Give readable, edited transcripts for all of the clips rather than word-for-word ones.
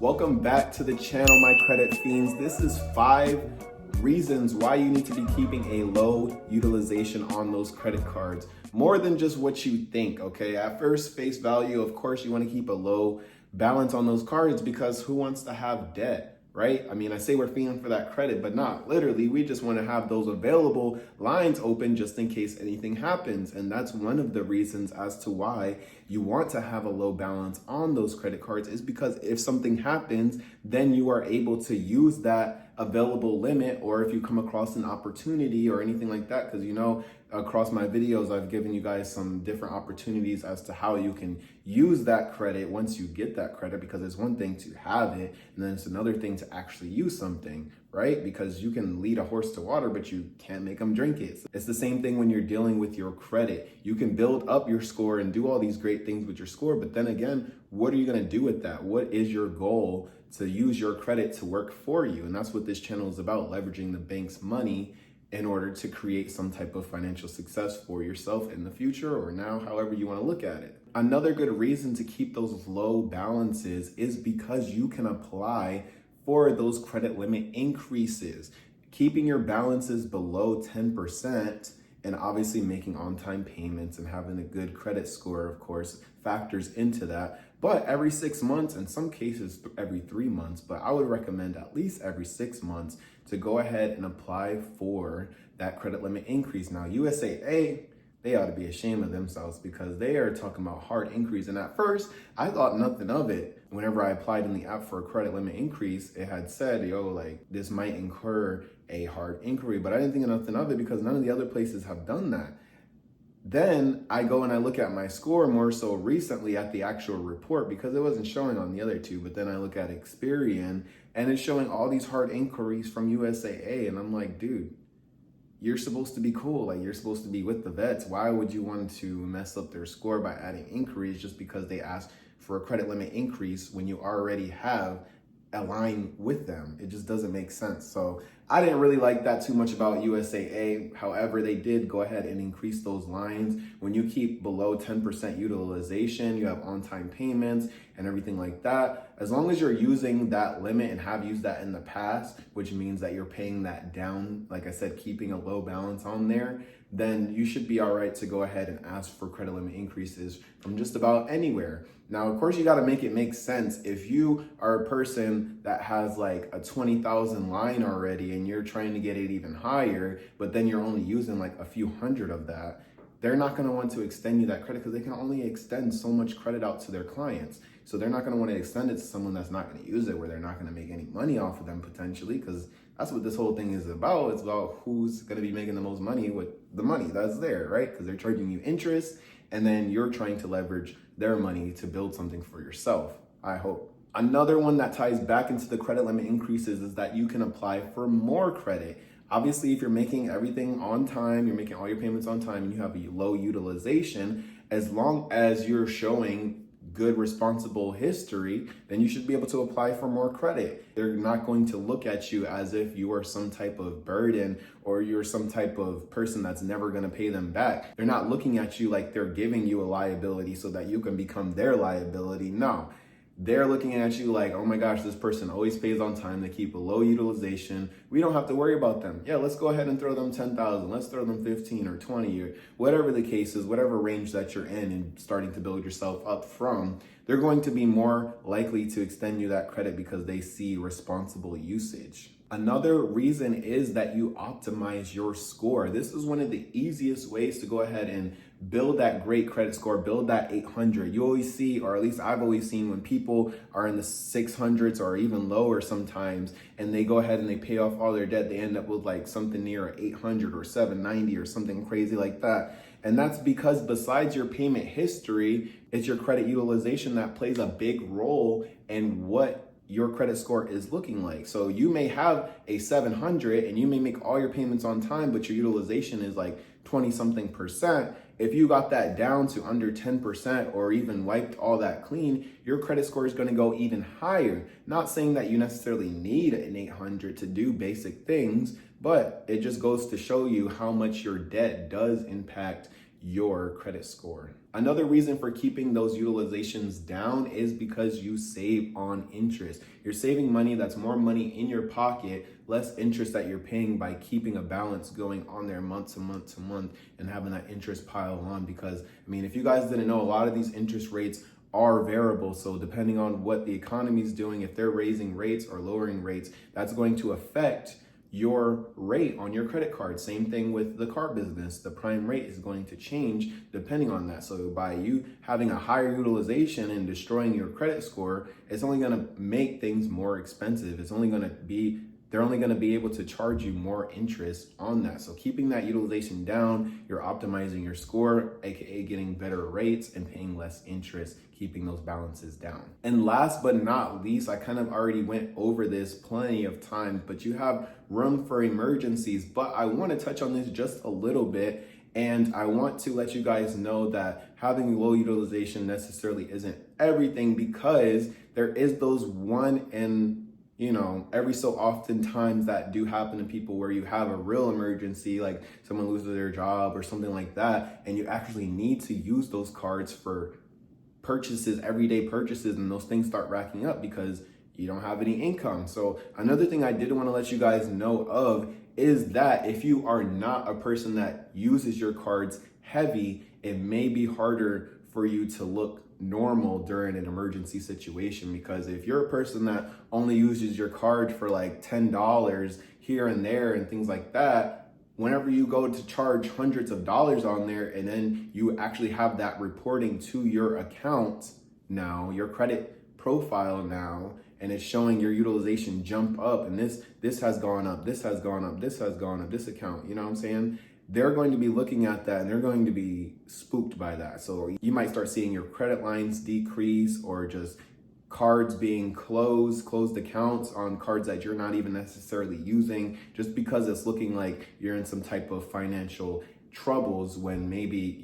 Welcome back to the channel, my credit fiends. This is 5 reasons why you need to be keeping a low utilization on those credit cards. More than just what you think, okay? At first face value, of course, you want to keep a low balance on those cards because who wants to have debt, right? I mean, I say we're feeling for that credit, but not literally. We just want to have those available lines open just in case anything happens. And that's one of the reasons as to why you want to have a low balance on those credit cards, is because if something happens, then you are able to use that available limit, or if you come across an opportunity or anything like that, because across my videos, I've given you guys some different opportunities as to how you can use that credit once you get that credit, because it's one thing to have it, and then it's another thing to actually use something, right? Because you can lead a horse to water, but you can't make them drink it. It's the same thing when you're dealing with your credit. You can build up your score and do all these great things with your score, but then again, what are you gonna do with that? What is your goal to use your credit to work for you? And that's what this channel is about, leveraging the bank's money in order to create some type of financial success for yourself in the future or now, however you want to look at it. Another good reason to keep those low balances is because you can apply for those credit limit increases. Keeping your balances below 10% and obviously making on-time payments and having a good credit score, of course, factors into that. But every 6 months, in some cases every 3 months, but I would recommend at least every 6 months to go ahead and apply for that credit limit increase. Now, USAA, they ought to be ashamed of themselves because they are talking about hard increase. And at first, I thought nothing of it. Whenever I applied in the app for a credit limit increase, it had said, this might incur a hard inquiry, but I didn't think of nothing of it because none of the other places have done that. Then I go and I look at my score more so recently at the actual report because it wasn't showing on the other two, but then I look at Experian and it's showing all these hard inquiries from USAA, and I'm like, dude, you're supposed to be cool. Like, you're supposed to be with the vets. Why would you want to mess up their score by adding inquiries just because they asked for a credit limit increase when you already have a line with them? It just doesn't make sense. So I didn't really like that too much about USAA. However, they did go ahead and increase those lines. When you keep below 10% utilization, you have on-time payments and everything like that. As long as you're using that limit and have used that in the past, which means that you're paying that down, like I said, keeping a low balance on there, then you should be all right to go ahead and ask for credit limit increases from just about anywhere. Now, of course, you got to make it make sense. If you are a person that has like a 20,000 line already and you're trying to get it even higher, but then you're only using like a few hundred of that, they're not going to want to extend you that credit because they can only extend so much credit out to their clients. So they're not going to want to extend it to someone that's not going to use it, where they're not going to make any money off of them potentially, because that's what this whole thing is about. It's about who's going to be making the most money with the money that's there, right? Because they're charging you interest and then you're trying to leverage their money to build something for yourself, I hope. Another one that ties back into the credit limit increases is that you can apply for more credit. Obviously, if you're making everything on time, you're making all your payments on time, and you have a low utilization, as long as you're showing good, responsible history, then you should be able to apply for more credit. They're not going to look at you as if you are some type of burden or you're some type of person that's never going to pay them back. They're not looking at you like they're giving you a liability so that you can become their liability. No. They're looking at you like, oh my gosh, this person always pays on time. They keep a low utilization. We don't have to worry about them. Yeah, let's go ahead and throw them 10,000. Let's throw them 15 or 20 or whatever the case is, whatever range that you're in and starting to build yourself up from. They're going to be more likely to extend you that credit because they see responsible usage. Another reason is that you optimize your score. This is one of the easiest ways to go ahead and build that great credit score, build that 800. You always see, or at least I've always seen, when people are in the 600s or even lower sometimes, and they go ahead and they pay off all their debt, they end up with like something near 800 or 790 or something crazy like that. And that's because besides your payment history, it's your credit utilization that plays a big role in what your credit score is looking like. So you may have a 700 and you may make all your payments on time, but your utilization is like 20 something percent. If you got that down to under 10% or even wiped all that clean, your credit score is going to go even higher. Not saying that you necessarily need an 800 to do basic things, but it just goes to show you how much your debt does impact your credit score. Another reason for keeping those utilizations down is because you save on interest. You're saving money, that's more money in your pocket, less interest that you're paying by keeping a balance going on there month to month to month and having that interest pile on. Because, I mean, if you guys didn't know, a lot of these interest rates are variable. So depending on what the economy is doing, if they're raising rates or lowering rates, that's going to affect your rate on your credit card. Same thing with the car business. The prime rate is going to change depending on that. So by you having a higher utilization and destroying your credit score, it's only going to make things more expensive. They're only going to be able to charge you more interest on that. So keeping that utilization down, you're optimizing your score, aka getting better rates and paying less interest, keeping those balances down. And last but not least, I kind of already went over this plenty of times, but you have room for emergencies. But I want to touch on this just a little bit. And I want to let you guys know that having low utilization necessarily isn't everything, because there is those one in every so often times that do happen to people where you have a real emergency, like someone loses their job or something like that, and you actually need to use those cards for purchases, everyday purchases, and those things start racking up because you don't have any income. So another thing I did want to let you guys know of is that if you are not a person that uses your cards heavy, it may be harder for you to look normal during an emergency situation. Because if you're a person that only uses your card for like $10 here and there and things like that, whenever you go to charge hundreds of dollars on there and then you actually have that reporting to your account now, your credit profile now, and it's showing your utilization jump up, and this has gone up, this has gone up, this has gone up, this account, you know what I'm saying? They're going to be looking at that and they're going to be spooked by that. So you might start seeing your credit lines decrease, or just cards being closed accounts on cards that you're not even necessarily using, just because it's looking like you're in some type of financial troubles, when maybe,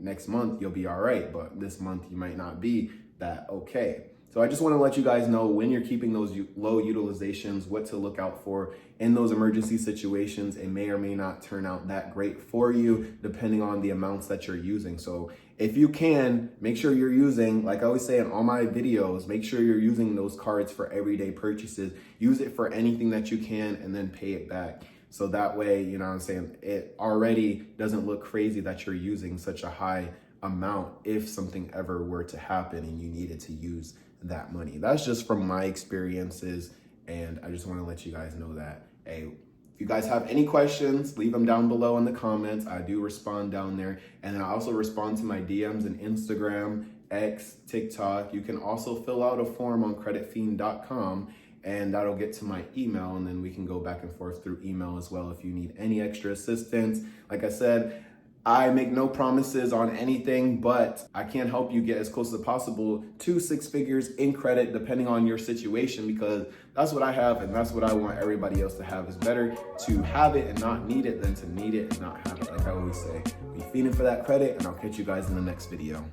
next month you'll be all right, but this month you might not be that okay. So I just want to let you guys know, when you're keeping those low utilizations, what to look out for in those emergency situations. It may or may not turn out that great for you, depending on the amounts that you're using. So if you can, make sure you're using, like I always say in all my videos, make sure you're using those cards for everyday purchases. Use it for anything that you can and then pay it back. So that way, it already doesn't look crazy that you're using such a high amount if something ever were to happen and you needed to use that money. That's just from my experiences, and I just want to let you guys know that. Hey, if you guys have any questions, leave them down below in the comments. I do respond down there, and then I also respond to my DMs in Instagram, X, TikTok. You can also fill out a form on creditfiend.com, and that'll get to my email, and then we can go back and forth through email as well if you need any extra assistance. Like I said, I make no promises on anything, but I can help you get as close as possible to 6 figures in credit, depending on your situation, because that's what I have and that's what I want everybody else to have. It's better to have it and not need it than to need it and not have it. Like I always say, be feeding for that credit, and I'll catch you guys in the next video.